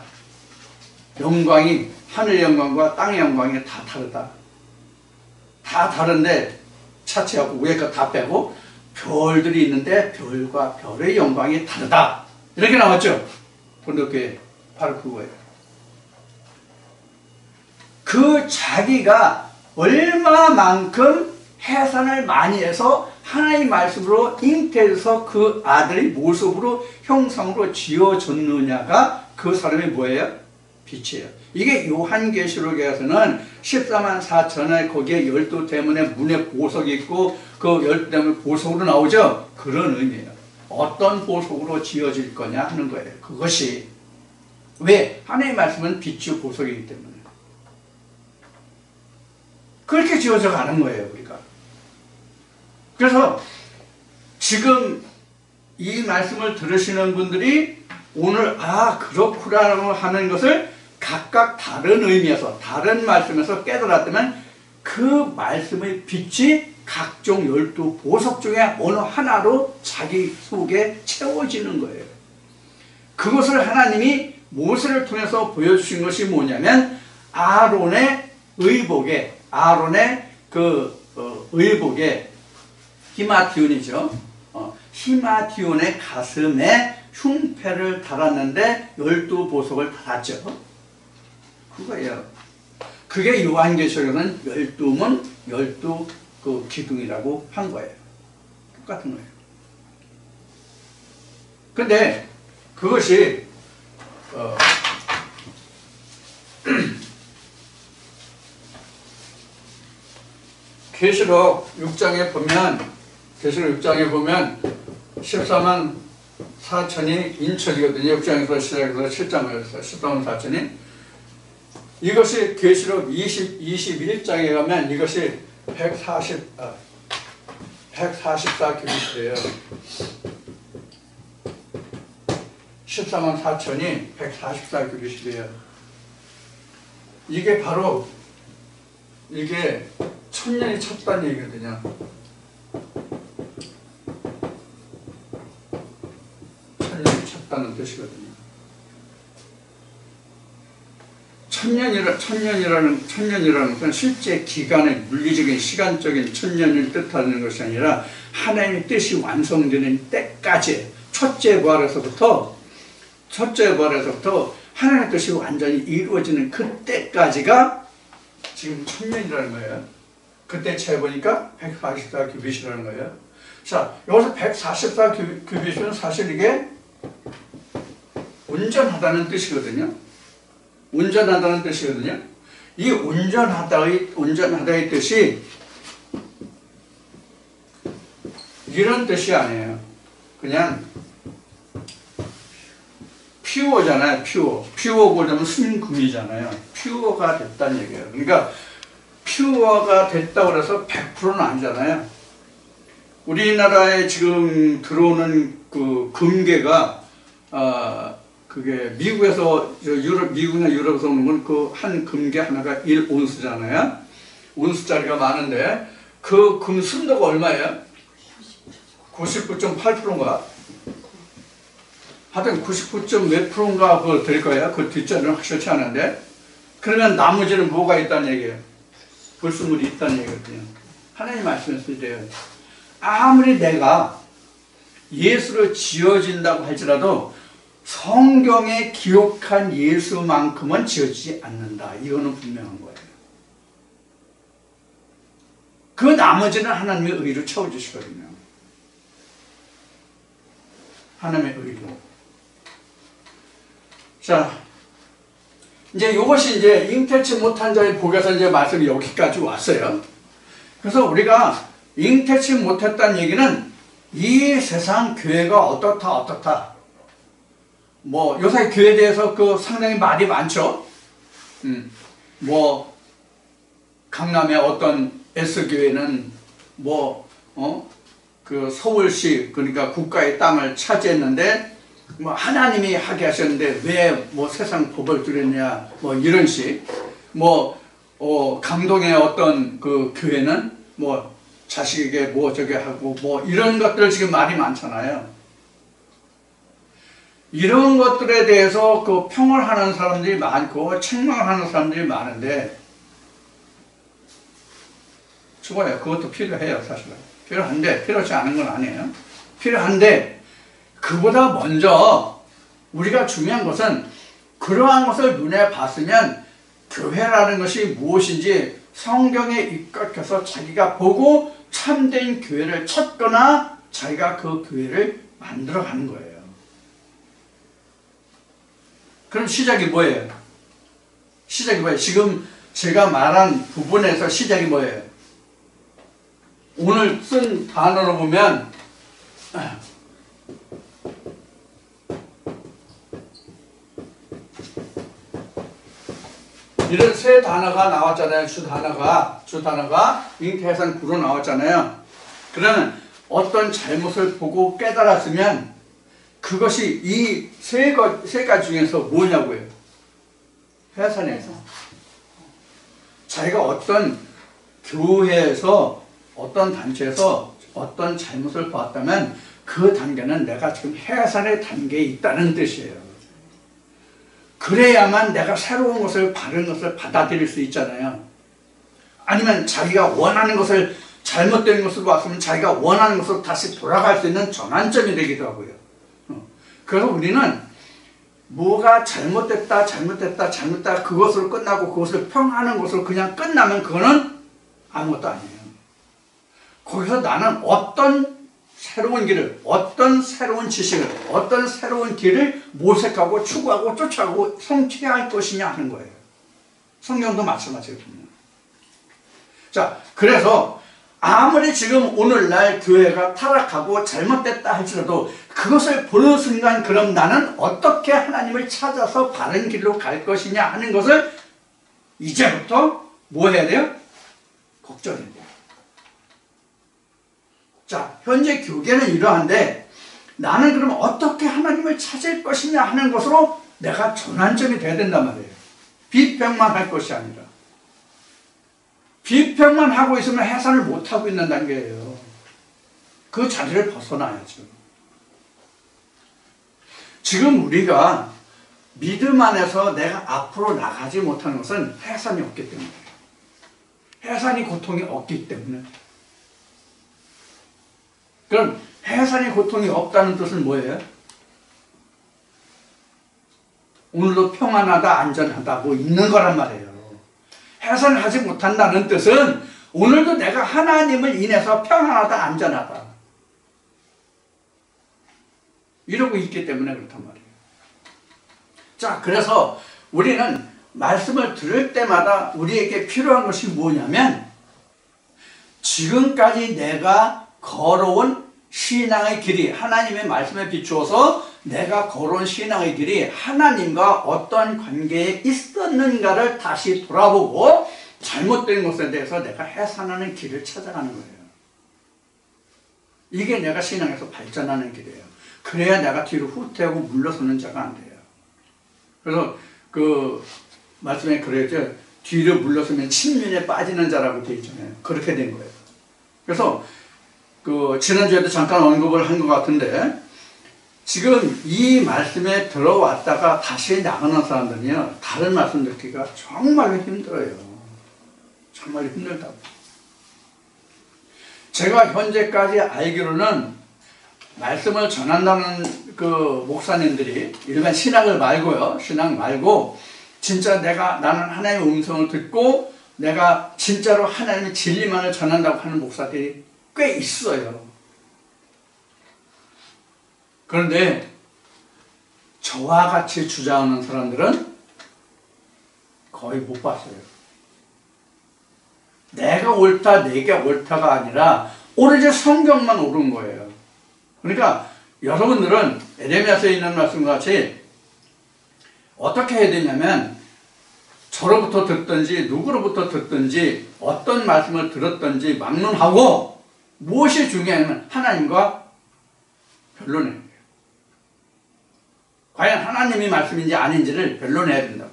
영광이 하늘의 영광과 땅의 영광이 다 다르다. 다 다른데 차치하고 위에 거 다 빼고 별들이 있는데 별과 별의 영광이 다르다. 이렇게 나왔죠. 고린도 교회 바로 그거예요. 그 자기가 얼마만큼 해산을 많이 해서 하나님의 말씀으로 잉태해서 그 아들의 모습으로 형상으로 지어졌느냐가 그 사람이 뭐예요? 빛이에요. 이게 요한계시록에서는 14만 4천에 거기에 12대문에 문에 보석이 있고 그 12대문 보석으로 나오죠? 그런 의미예요. 어떤 보석으로 지어질 거냐 하는 거예요. 그것이 왜? 하나님의 말씀은 빛이 보석이기 때문에 그렇게 지어져 가는 거예요, 우리가. 그래서 지금 이 말씀을 들으시는 분들이 오늘 그렇구나 하는 것을 각각 다른 의미에서 다른 말씀에서 깨달았다면 그 말씀의 빛이 각종 12보석 중에 어느 하나로 자기 속에 채워지는 거예요. 그것을 하나님이 모세를 통해서 보여주신 것이 뭐냐면 아론의 의복에 의복에 히마티온이죠. 히마티온의 가슴에 흉패를 달았는데 12보석을 달았죠. 그거예요. 그게 요한계시록에는 12문 12 기둥이라고 한 거예요. 똑같은 거예요. 근데 그것이 계시록 6장에 보면 14만 4천이 인철이거든요. 6장에서 시작해서 7장에서 14만 4천이 이것이 계시록 21장에 가면 이것이 144규빗이에요. 14만 4천이 144규빗이에요. 이게 바로 이게 천년이 찼다는 얘기거든요. 천년이 찼다는 뜻이거든요. 천년이라는 것은 실제 기간의 물리적인 시간적인 천년을 뜻하는 것이 아니라 하나님의 뜻이 완성되는 때까지 첫째 부활에서부터 하나님의 뜻이 완전히 이루어지는 그때까지가 지금 천년이라는 거예요. 그때 재보니까 144규빗이라는 거예요. 자, 여기서 144규빗은 사실 이게 온전하다는 뜻이거든요. 온전하다는 뜻이거든요. 이 온전하다의 뜻이 이런 뜻이 아니에요. 그냥 퓨어잖아요. 퓨어 보자면 순금이잖아요. 퓨어가 됐다는 얘기예요. 그러니까 퓨어가 됐다고 해서 100%는 아니잖아요. 우리나라에 지금 들어오는 그 금괴가 그게 미국에서 미국이나 유럽에서 오는 건 그 한 금괴 하나가 1온스잖아요. 온스짜리가 많은데 그 금 순도가 얼마예요? 99.8%인가? 하여튼 99. 몇 프로인가 그거 될 거예요. 그 뒷자리는 확실치 않은데. 그러면 나머지는 뭐가 있다는 얘기예요? 불순물이 있다는 얘기거든요. 하나님 말씀에서 이래요. 아무리 내가 예수로 지어진다고 할지라도 성경에 기록한 예수만큼은 지어지지 않는다. 이거는 분명한 거예요. 그 나머지는 하나님의 의로 채워주시거든요. 하나님의 의로. 자, 이제 이것이 이제 잉태치 못한 자의 복에서 이제 말씀이 여기까지 왔어요. 그래서 우리가 잉태치 못했다는 얘기는 이 세상 교회가 어떻다. 뭐 요새 교회에 대해서 그 상당히 말이 많죠. 뭐 강남의 어떤 S교회는 그 서울시 그러니까 국가의 땅을 차지했는데 뭐 하나님이 하게 하셨는데 왜 뭐 세상 법을 들였냐 뭐 이런 식. 뭐 강동의 어떤 그 교회는 뭐 자식에게 뭐 저게 하고 뭐 이런 것들 지금 말이 많잖아요. 이런 것들에 대해서 그 평을 하는 사람들이 많고 책망을 하는 사람들이 많은데 좋아요. 그것도 필요해요. 사실은. 필요한데 필요하지 않은 건 아니에요. 필요한데 그보다 먼저 우리가 중요한 것은 그러한 것을 눈에 봤으면 교회라는 것이 무엇인지 성경에 입각해서 자기가 보고 참된 교회를 찾거나 자기가 그 교회를 만들어가는 거예요. 그럼 시작이 뭐예요? 시작이 뭐예요? 지금 제가 말한 부분에서 시작이 뭐예요? 오늘 쓴 단어로 보면 이런 세 단어가 나왔잖아요. 주 단어가 잉태해산 구로 나왔잖아요. 그러면 어떤 잘못을 보고 깨달았으면 그것이 이 세 가지 중에서 뭐냐고요? 해산에서. 자기가 어떤 교회에서 어떤 단체에서 어떤 잘못을 보았다면 그 단계는 내가 지금 해산의 단계에 있다는 뜻이에요. 그래야만 내가 새로운 것을 바른 것을 받아들일 수 있잖아요. 아니면 자기가 원하는 것을 잘못된 것으로 봤으면 자기가 원하는 것으로 다시 돌아갈 수 있는 전환점이 되기도 하고요. 그래서 우리는 뭐가 잘못됐다 그것으로 끝나고 그것을 평하는 것으로 그냥 끝나면 그거는 아무것도 아니에요. 거기서 나는 어떤 새로운 길을, 어떤 새로운 지식을, 어떤 새로운 길을 모색하고 추구하고 쫓아가고 성취해야 할 것이냐 하는 거예요. 성경도 마찬가지거든요. 자, 그래서 아무리 지금 오늘날 교회가 타락하고 잘못됐다 할지라도 그것을 보는 순간 그럼 나는 어떻게 하나님을 찾아서 바른 길로 갈 것이냐 하는 것을 이제부터 뭐 해야 돼요? 걱정해야 돼요. 자, 현재 교계는 이러한데 나는 그럼 어떻게 하나님을 찾을 것이냐 하는 것으로 내가 전환점이 돼야 된단 말이에요. 비평만 할 것이 아니라. 비평만 하고 있으면 해산을 못하고 있는 단계예요. 그 자리를 벗어나야죠. 지금 우리가 믿음 안에서 내가 앞으로 나가지 못하는 것은 해산이 없기 때문이에요. 해산이 고통이 없기 때문에. 그럼 해산이 고통이 없다는 뜻은 뭐예요? 오늘도 평안하다, 안전하다 뭐 있는 거란 말이에요. 해산을 하지 못한다는 뜻은 오늘도 내가 하나님을 인해서 평안하다, 안전하다 이러고 있기 때문에 그렇단 말이에요. 자, 그래서 우리는 말씀을 들을 때마다 우리에게 필요한 것이 뭐냐면 지금까지 내가 걸어온 신앙의 길이 하나님의 말씀에 비추어서 내가 걸어온 신앙의 길이 하나님과 어떤 관계에 있었는가를 다시 돌아보고 잘못된 것에 대해서 내가 해산하는 길을 찾아가는 거예요. 이게 내가 신앙에서 발전하는 길이에요. 그래야 내가 뒤로 후퇴하고 물러서는 자가 안 돼요. 그래서 그 말씀에 그랬죠. 뒤로 물러서면 침륜에 빠지는 자라고 되어 있잖아요. 그렇게 된 거예요. 그래서 그 지난주에도 잠깐 언급을 한 것 같은데 지금 이 말씀에 들어왔다가 다시 나가는 사람들은요, 다른 말씀 듣기가 정말로 힘들어요. 정말 힘들다고. 제가 현재까지 알기로는 말씀을 전한다는 그 목사님들이 일반 신학을 말고요, 신학 말고 진짜 나는 하나님의 음성을 듣고 내가 진짜로 하나님의 진리만을 전한다고 하는 목사들이 꽤 있어요. 그런데 저와 같이 주장하는 사람들은 거의 못 봤어요. 내가 옳다, 내가 옳다가 아니라 오로지 성경만 옳은 거예요. 그러니까 여러분들은 에레미야서에 있는 말씀과 같이 어떻게 해야 되냐면 저로부터 듣든지 누구로부터 듣든지 어떤 말씀을 들었든지 막론하고 무엇이 중요하냐면 하나님과 변론해야 돼요. 과연 하나님이 말씀인지 아닌지를 변론해야 된다고.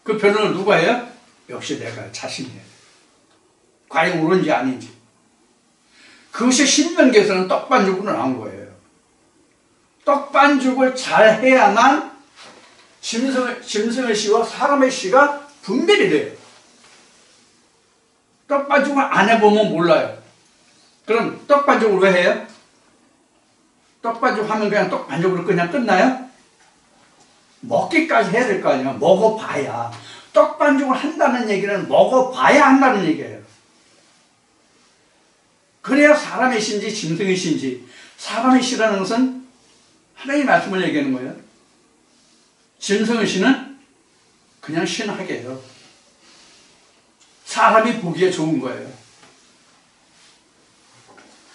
그 변론을 누가 해요? 역시 내가 자신이 해요. 과연 옳은지 아닌지. 그것이 신명기에서는 떡반죽으로 나온 거예요. 떡반죽을 잘 해야만 짐승의 씨와 사람의 씨가 분별이 돼요. 떡반죽을 안 해보면 몰라요. 그럼 떡반죽을 왜 해요? 떡반죽 하면 그냥 떡반죽으로 그냥 끝나요? 먹기까지 해야 될 거 아니에요. 먹어봐야. 떡반죽을 한다는 얘기는 먹어봐야 한다는 얘기예요. 그래야 사람의 신지 짐승의 신지. 사람의 씨라는 것은 하나님의 말씀을 얘기하는 거예요. 짐승의 신은 그냥 신하게요. 사람이 보기에 좋은 거예요.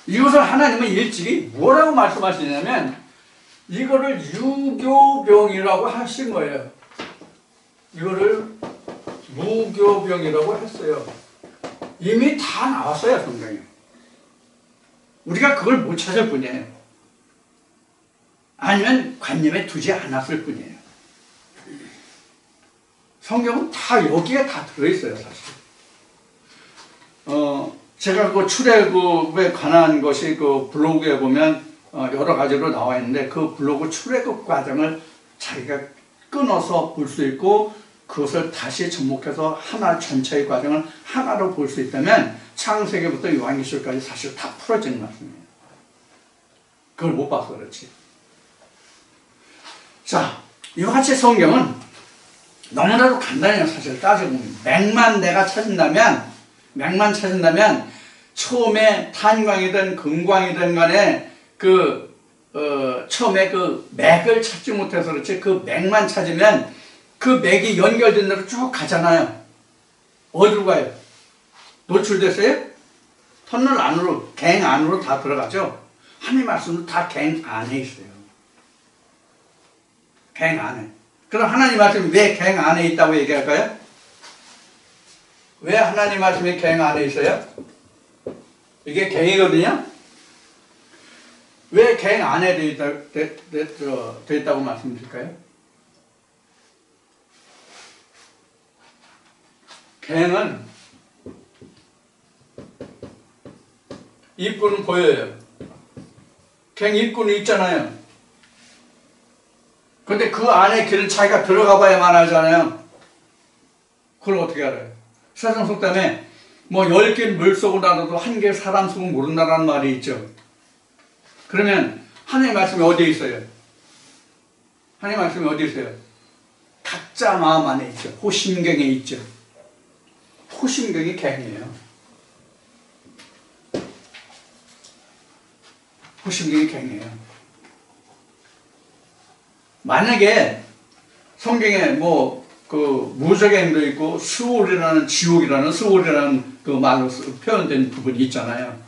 이것을 하나님은 일찍이 뭐라고 말씀하시냐면 이거를 유교병이라고 하신 거예요. 이거를 무교병이라고 했어요. 이미 다 나왔어요, 성경에. 우리가 그걸 못 찾을 뿐이에요. 아니면 관념에 두지 않았을 뿐이에요. 성경은 다 여기에 다 들어있어요, 사실. 제가 그 출애굽에 관한 것이 그 블로그에 보면 여러 가지로 나와 있는데 그 블로그 출애굽 과정을 자기가 끊어서 볼 수 있고 그것을 다시 접목해서 하나 전체의 과정을 하나로 볼 수 있다면 창세기부터 요한계시록까지 사실 다 풀어지는 말씀이에요. 그걸 못 봐서 그렇지. 자, 이와 같이 성경은 너무나도 간단해요. 사실 따지고 보면 맥만 찾는다면 처음에 탄광이든 금광이든 간에 처음에 그 맥을 찾지 못해서 그렇지 그 맥만 찾으면 그 맥이 연결된 대로 쭉 가잖아요. 어디로 가요? 노출됐어요? 터널 안으로, 갱 안으로 다 들어가죠? 하나님 말씀은 다 갱 안에 있어요. 갱 안에. 그럼 하나님 말씀이 왜 갱 안에 있다고 얘기할까요? 왜 하나님 말씀이 갱 안에 있어요? 이게 갱이거든요? 왜 갱 안에 되어 있다고 말씀드릴까요? 갱은 입구는 보여요. 갱 입구는 있잖아요. 근데 그 안에 길은 자기가 들어가 봐야만 알잖아요. 그걸 어떻게 알아요? 세상 속담에 뭐 10개 물속을 나눠도 1개 사람 속은 모른다라는 말이 있죠. 그러면 하나님의 말씀이 어디에 있어요? 하나님의 말씀이 어디에 있어요? 각자 마음 안에 있죠. 호심경에 있죠. 호심경이 갱이에요. 호심경이 갱이에요. 만약에 성경에 뭐 그 무적의 행도 있고 수월이라는 지옥이라는 수월이라는 그 말로 표현된 부분이 있잖아요.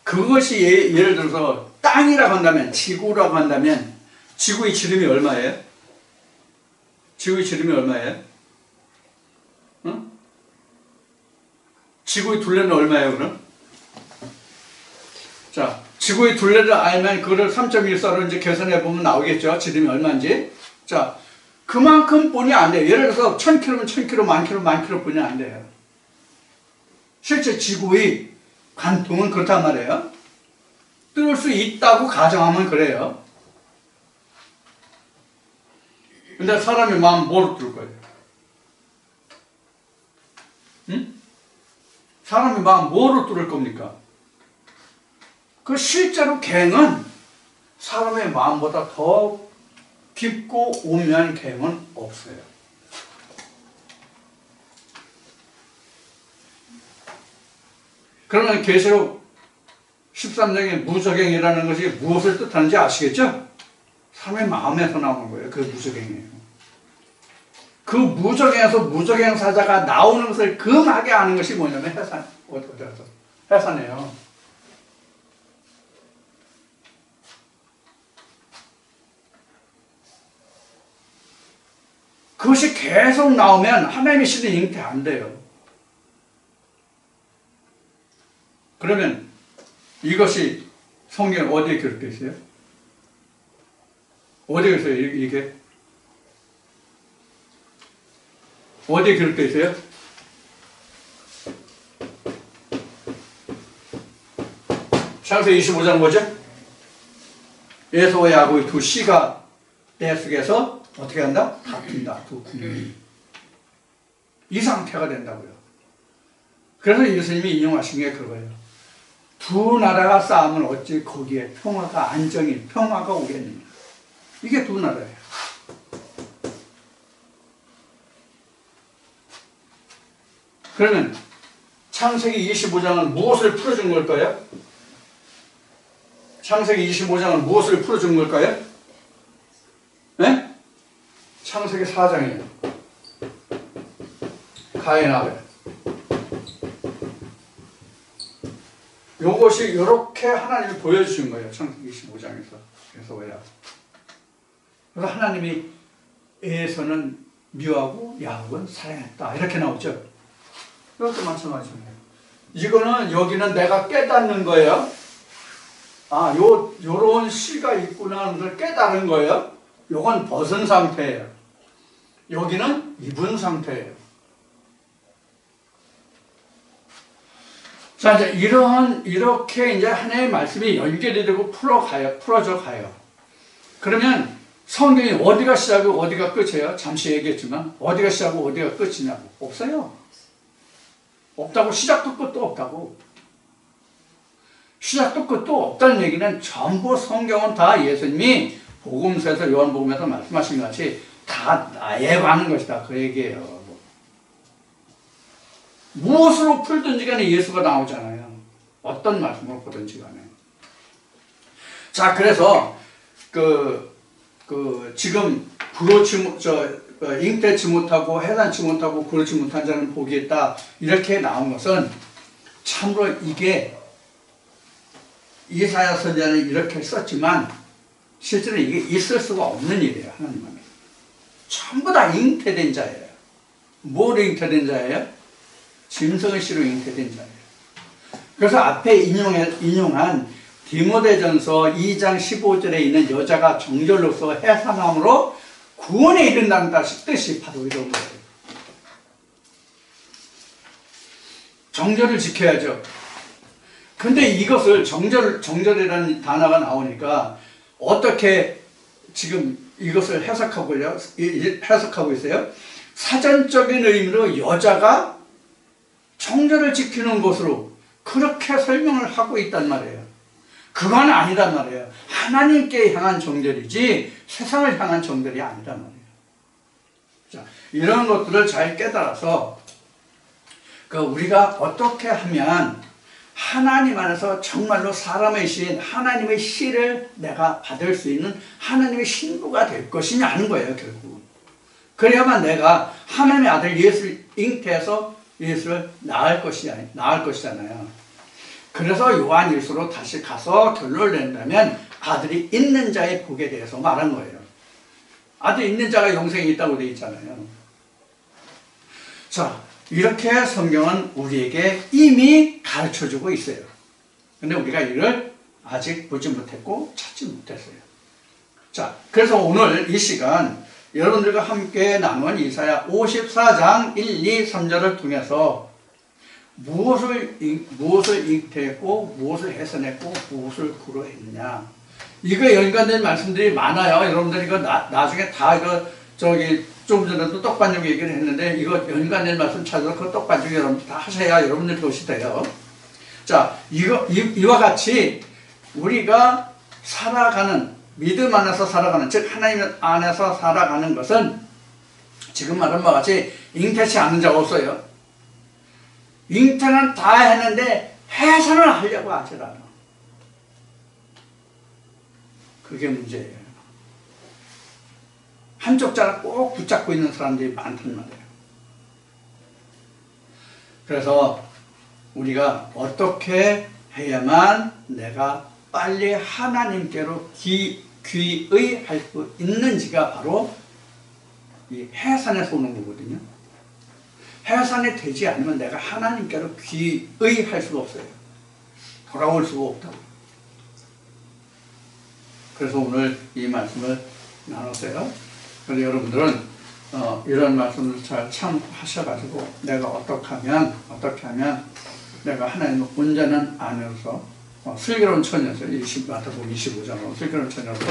그것이 예를 들어서 땅이라고 한다면 지구라고 한다면 지구의 지름이 얼마예요? 지구의 지름이 얼마예요? 응? 지구의 둘레는 얼마예요 그럼? 자, 지구의 둘레를 알면 그거를 3.14로 이제 계산해 보면 나오겠죠. 지름이 얼마인지. 자, 그만큼 뿐이 안 돼요. 예를 들어서 1000km면 1000km, 10,000km, 10,000km 뿐이 안 돼요. 실제 지구의 관통은 그렇단 말이에요. 뚫을 수 있다고 가정하면 그래요. 근데 사람의 마음 뭐로 뚫을 거예요? 응? 사람의 마음 뭐로 뚫을 겁니까? 그 실제로 갱은 사람의 마음보다 더 깊고 오묘한 갱은 없어요. 그러면 계시록 13장의 무저갱이라는 것이 무엇을 뜻하는지 아시겠죠? 사람의 마음에서 나오는 거예요. 그 무저갱이에요. 그 무저갱에서 무저갱 사자가 나오는 것을 금하게 하는 것이 뭐냐면 해산이에요. 그것이 계속 나오면 하나님의 신은 잉태 안 돼요. 그러면 이것이 성경 어디에 기록되어 있어요? 어디에 있어요? 이게? 어디에 기록되어 있어요? 창세기 25장 뭐죠? 에서와 야곱의 두 씨가 때 속에서 어떻게 한다? 다툰다. 두 국민이. 이 상태가 된다고요. 그래서 예수님이 인용하신 게 그거예요. 두 나라가 싸우면 어찌 거기에 평화가 안정이 평화가 오겠느냐. 이게 두 나라예요. 그러면 창세기 25장은 무엇을 풀어준 걸까요? 창세기 25장은 무엇을 풀어준 걸까요? 네? 창세기 4장이에요. 가인 아벨. 요것이 이렇게 하나님이 보여주신 거예요. 창세기 25장에서. 그래서 왜요? 그래서 하나님이 에서는 미워하고 야곱은 사랑했다. 이렇게 나오죠. 이것도 마찬가지예요. 이거는 여기는 내가 깨닫는 거예요. 아, 요런 씨가 있구나 하는 걸 깨달은 거예요. 요건 벗은 상태예요. 여기는 입은 상태예요. 자, 이제 이렇게 이제 하나님의 말씀이 연결이 되고 풀어져 가요. 그러면 성경이 어디가 시작이고 어디가 끝이에요? 잠시 얘기했지만, 어디가 시작이고 어디가 끝이냐고. 없어요. 없다고, 시작도 끝도 없다고. 시작도 끝도 없다는 얘기는 전부 성경은 다 예수님이 복음서에서 요한복음에서 말씀하신 것 같이 다 나에 관한 것이다. 그 얘기예요. 무엇으로 풀든지 간에 예수가 나오잖아요. 어떤 말씀으로 보든지 간에. 자, 그래서 지금 잉태치 못하고 해산치 못하고 그렇지 못한 자는 복이 있다. 이렇게 나온 것은 참으로 이게 이사야 선지자는 이렇게 썼지만 실제로 이게 있을 수가 없는 일이에요. 하나님 안에. 전부 다 잉태된 자예요. 뭐로 잉태된 자예요? 짐승의 씨로 잉태된 자예요. 그래서 앞에 인용한 디모데전서 2장 15절에 있는 여자가 정결로서 해산함으로 구원에 이른다는 뜻이 바로 이런 거예요. 정절을 지켜야죠. 근데 이것을 정절이라는 단어가 나오니까 어떻게 지금 이것을 해석하고 있어요? 사전적인 의미로 여자가 정절을 지키는 것으로 그렇게 설명을 하고 있단 말이에요. 그건 아니란 말이에요. 하나님께 향한 정절이지 세상을 향한 정절이 아니란 말이에요. 자, 이런 것들을 잘 깨달아서 우리가 어떻게 하면 하나님 안에서 정말로 사람의 시인 하나님의 시를 내가 받을 수 있는 하나님의 신부가 될 것이냐는 거예요. 결국 그래야만 내가 하나님의 아들 예수를 잉태해서 예수를 낳을 것이잖아요. 그래서 요한일서로 다시 가서 결론을 낸다면 아들이 있는 자의 복에 대해서 말한 거예요. 아들 있는 자가 영생이 있다고 되어 있잖아요. 자, 이렇게 성경은 우리에게 이미 가르쳐주고 있어요. 근데 우리가 이를 아직 보지 못했고 찾지 못했어요. 자, 그래서 오늘 이 시간 여러분들과 함께 나눈 이사야 54장 1, 2, 3절을 통해서 무엇을 잉태했고 무엇을 해석했고 무엇을 구로했느냐, 이거 연관된 말씀들이 많아요. 여러분들 이거 나중에 다 이거 좀 전에도 떡반죽 얘기를 했는데 이거 연관된 말씀 찾아서 그 떡반죽 여러분들 다 하셔야 여러분들 것이 돼요. 자, 이와 같이 우리가 살아가는, 믿음 안에서 살아가는, 즉 하나님 안에서 살아가는 것은 지금 말한 바와 같이 잉태치 않는 자가 없어요. 잉태는 다 했는데 해산을 하려고 하지 않아. 그게 문제예요. 한쪽 자를 꼭 붙잡고 있는 사람들이 많단 말이에요. 그래서 우리가 어떻게 해야만 내가 빨리 하나님께로 귀의할 수 있는지가 바로 이 해산에서 오는 거거든요. 해산이 되지 않으면 내가 하나님께로 귀의할 수가 없어요. 돌아올 수가 없다고. 그래서 오늘 이 말씀을 나눴어요. 그래서 여러분들은 이런 말씀을 잘 참하셔가지고 내가 어떻게 하면 내가 하나님의 온전한 안에서 슬기로운 처녀로서 마태복음 25장으로 슬기로운 처녀로서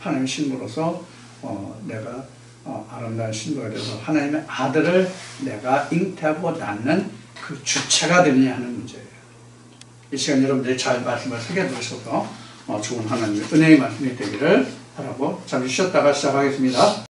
하나님의 신부로서 내가 아름다운 신부가 되어서 하나님의 아들을 내가 잉태하고 낳는 그 주체가 되느냐 하는 문제예요. 이 시간 여러분들이 잘 말씀을 새겨 들으셔서 좋은 하나님의 은혜의 말씀이 되기를 바라고 잠시 쉬었다가 시작하겠습니다.